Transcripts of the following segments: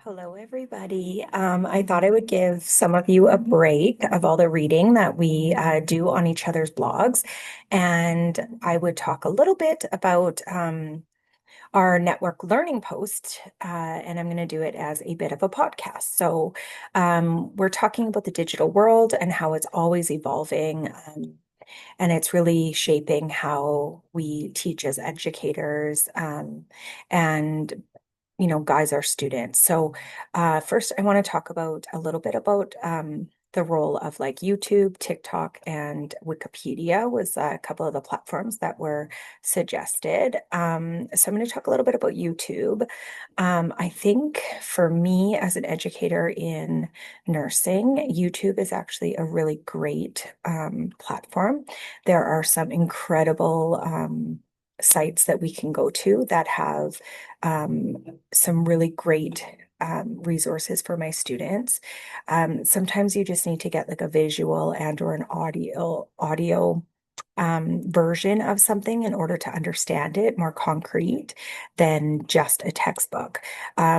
Hello, everybody. I thought I would give some of you a break of all the reading that we do on each other's blogs, and I would talk a little bit about our network learning post, and I'm going to do it as a bit of a podcast. So, we're talking about the digital world and how it's always evolving. And it's really shaping how we teach as educators, and guys are students. So first, I want to talk about a little bit about the role of like YouTube, TikTok, and Wikipedia was a couple of the platforms that were suggested. So I'm going to talk a little bit about YouTube. I think for me as an educator in nursing, YouTube is actually a really great platform. There are some incredible sites that we can go to that have some really great resources for my students. Sometimes you just need to get like a visual and or an audio version of something in order to understand it more concrete than just a textbook.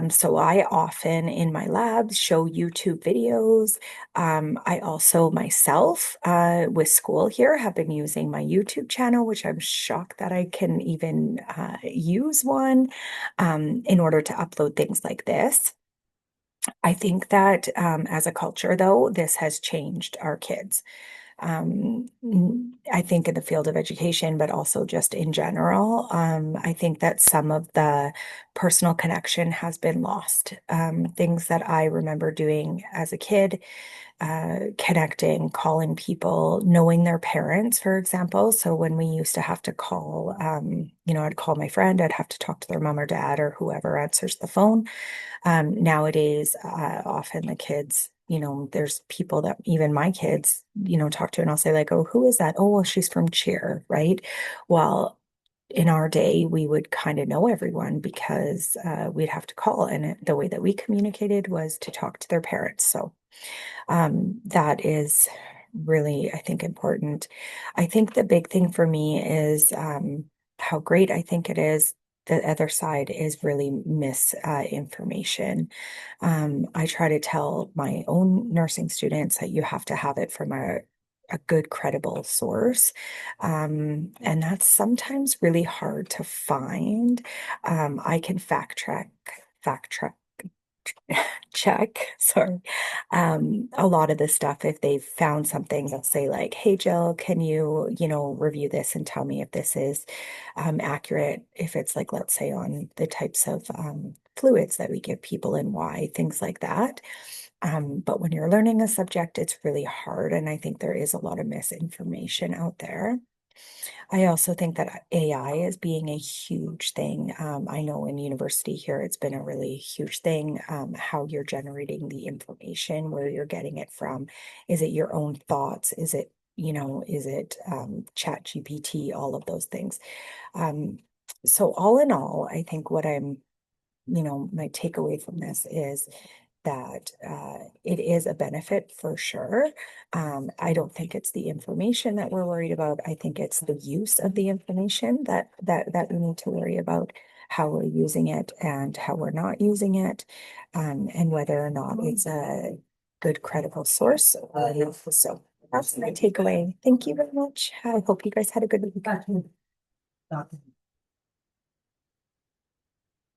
So I often in my labs show YouTube videos. I also myself with school here have been using my YouTube channel, which I'm shocked that I can even use one in order to upload things like this. I think that as a culture, though, this has changed our kids. I think in the field of education, but also just in general, I think that some of the personal connection has been lost. Things that I remember doing as a kid, connecting, calling people, knowing their parents, for example. So when we used to have to call, I'd call my friend, I'd have to talk to their mom or dad or whoever answers the phone. Nowadays, often the kids, there's people that even my kids, talk to, and I'll say like, "Oh, who is that?" "Oh, well, she's from cheer," right? Well, in our day, we would kind of know everyone because we'd have to call, and the way that we communicated was to talk to their parents. So that is really, I think, important. I think the big thing for me is how great I think it is. The other side is really misinformation. I try to tell my own nursing students that you have to have it from a good, credible source. And that's sometimes really hard to find. I can fact check, sorry, a lot of the stuff. If they've found something, they'll say like, "Hey, Jill, can you, review this and tell me if this is accurate?" If it's like, let's say, on the types of fluids that we give people and why, things like that. But when you're learning a subject, it's really hard. And I think there is a lot of misinformation out there. I also think that AI is being a huge thing. I know in university here, it's been a really huge thing, how you're generating the information, where you're getting it from. Is it your own thoughts? Is it Chat GPT, all of those things. Um, so all in all, I think what my takeaway from this is that it is a benefit for sure. I don't think it's the information that we're worried about. I think it's the use of the information that we need to worry about, how we're using it and how we're not using it, and whether or not it's a good, credible source. So that's my takeaway. Thank you very much. I hope you guys had a good week.